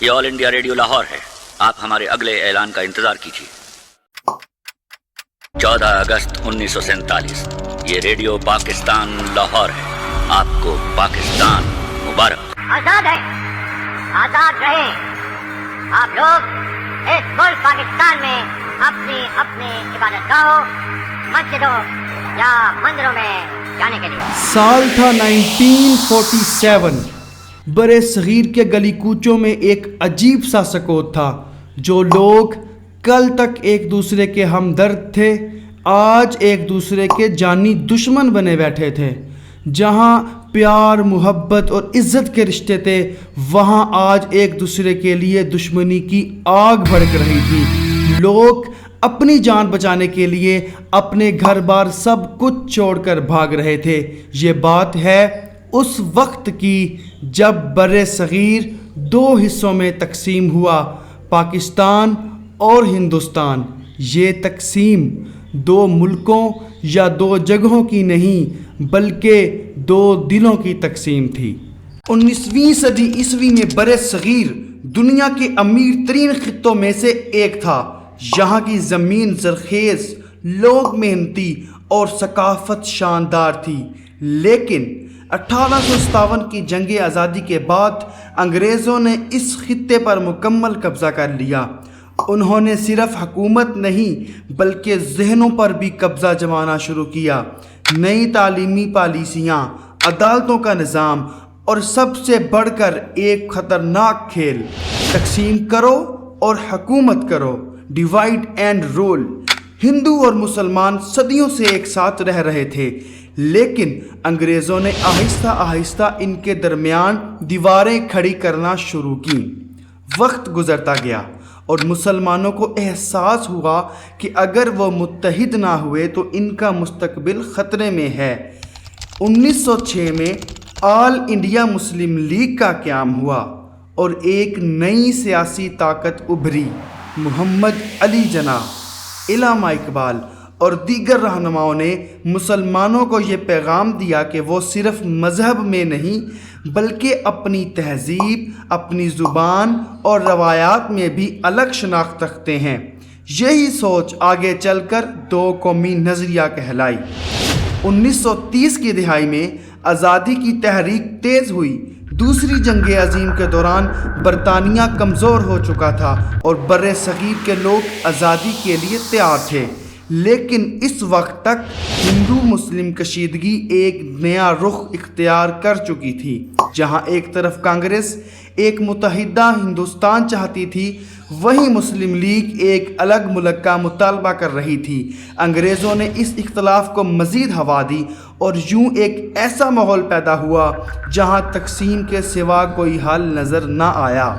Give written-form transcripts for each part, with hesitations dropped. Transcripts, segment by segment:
یہ آل India radio Lahore ہے. آپ ہمارے اگلے اعلان کا انتظار کیجیے. 14 اگست 1947 یہ ریڈیو پاکستان لاہور ہے. آپ کو پاکستان مبارک. آزاد ہے، آزاد رہے. آپ لوگ اس ملک پاکستان میں اپنی عبادت گاہوں، مسجدوں یا مندروں میں جانے کے لیے. سال تھا 1947. برے صغیر کے گلی کوچوں میں ایک عجیب سا سکوت تھا. جو لوگ کل تک ایک دوسرے کے ہمدرد تھے آج ایک دوسرے کے جانی دشمن بنے بیٹھے تھے. جہاں پیار، محبت اور عزت کے رشتے تھے وہاں آج ایک دوسرے کے لیے دشمنی کی آگ بھڑک رہی تھی. لوگ اپنی جان بچانے کے لیے اپنے گھر بار سب کچھ چھوڑ کر بھاگ رہے تھے. یہ بات ہے اس وقت کی جب بر صغیر دو حصوں میں تقسیم ہوا، پاکستان اور ہندوستان. یہ تقسیم دو ملکوں یا دو جگہوں کی نہیں بلکہ دو دلوں کی تقسیم تھی. 19ویں صدی عیسوی میں بر صغیر دنیا کے امیر ترین خطوں میں سے ایک تھا. یہاں کی زمین زرخیز، لوگ محنتی اور ثقافت شاندار تھی. لیکن 1857 کی جنگ آزادی کے بعد انگریزوں نے اس خطے پر مکمل قبضہ کر لیا. انہوں نے صرف حکومت نہیں بلکہ ذہنوں پر بھی قبضہ جمانا شروع کیا. نئی تعلیمی پالیسیاں، عدالتوں کا نظام اور سب سے بڑھ کر ایک خطرناک کھیل، تقسیم کرو اور حکومت کرو، ڈیوائیڈ اینڈ رول. ہندو اور مسلمان صدیوں سے ایک ساتھ رہ رہے تھے لیکن انگریزوں نے آہستہ آہستہ ان کے درمیان دیواریں کھڑی کرنا شروع کیں. وقت گزرتا گیا اور مسلمانوں کو احساس ہوا کہ اگر وہ متحد نہ ہوئے تو ان کا مستقبل خطرے میں ہے. 1906 میں آل انڈیا مسلم لیگ کا قیام ہوا اور ایک نئی سیاسی طاقت ابھری. محمد علی جناح، علامہ اقبال اور دیگر رہنماؤں نے مسلمانوں کو یہ پیغام دیا کہ وہ صرف مذہب میں نہیں بلکہ اپنی تہذیب، اپنی زبان اور روایات میں بھی الگ شناخت رکھتے ہیں. یہی سوچ آگے چل کر دو قومی نظریہ کہلائی. 1930 کی دہائی میں آزادی کی تحریک تیز ہوئی. دوسری جنگ عظیم کے دوران برطانیہ کمزور ہو چکا تھا اور بر صغیر کے لوگ آزادی کے لیے تیار تھے. لیکن اس وقت تک ہندو مسلم کشیدگی ایک نیا رخ اختیار کر چکی تھی. جہاں ایک طرف کانگریس ایک متحدہ ہندوستان چاہتی تھی وہیں مسلم لیگ ایک الگ ملک کا مطالبہ کر رہی تھی. انگریزوں نے اس اختلاف کو مزید ہوا دی اور یوں ایک ایسا ماحول پیدا ہوا جہاں تقسیم کے سوا کوئی حل نظر نہ آیا.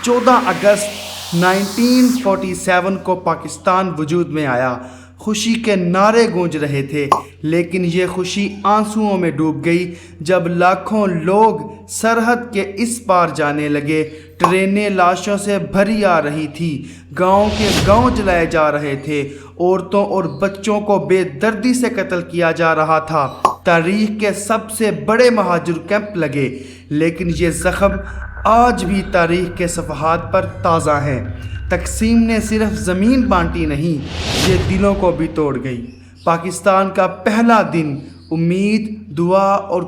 14 اگست 1947 کو پاکستان وجود میں آیا. خوشی کے نعرے گونج رہے تھے لیکن یہ خوشی آنسوؤں میں ڈوب گئی جب لاکھوں لوگ سرحد کے اس پار جانے لگے. ٹرینیں لاشوں سے بھری آ رہی تھی، گاؤں کے گاؤں جلائے جا رہے تھے، عورتوں اور بچوں کو بے دردی سے قتل کیا جا رہا تھا. تاریخ کے سب سے بڑے مہاجر کیمپ لگے لیکن یہ زخم آج بھی تاریخ کے صفحات پر تازہ ہیں. تقسیم نے صرف زمین بانٹی نہیں، یہ دلوں کو بھی توڑ گئی. پاکستان کا پہلا دن امید، دعا اور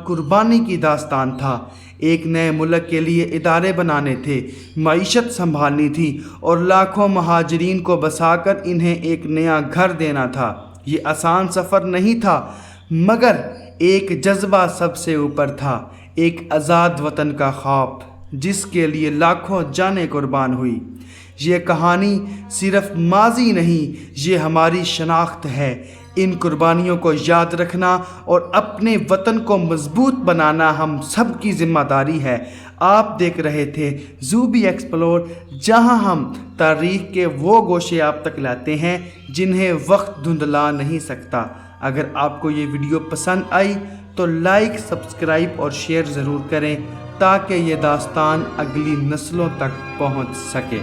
قربانی کی داستان تھا. ایک نئے ملک کے لیے ادارے بنانے تھے، معیشت سنبھالنی تھی اور لاکھوں مہاجرین کو بسا کر انہیں ایک نیا گھر دینا تھا. یہ آسان سفر نہیں تھا مگر ایک جذبہ سب سے اوپر تھا، ایک آزاد وطن کا خواب جس کے لیے لاکھوں جانیں قربان ہوئی. یہ کہانی صرف ماضی نہیں، یہ ہماری شناخت ہے. ان قربانیوں کو یاد رکھنا اور اپنے وطن کو مضبوط بنانا ہم سب کی ذمہ داری ہے. آپ دیکھ رہے تھے زوبی ایکسپلور، جہاں ہم تاریخ کے وہ گوشے آپ تک لاتے ہیں جنہیں وقت دھندلا نہیں سکتا. اگر آپ کو یہ ویڈیو پسند آئی تو لائک، سبسکرائب اور شیئر ضرور کریں تاکہ یہ داستان اگلی نسلوں تک پہنچ سکے.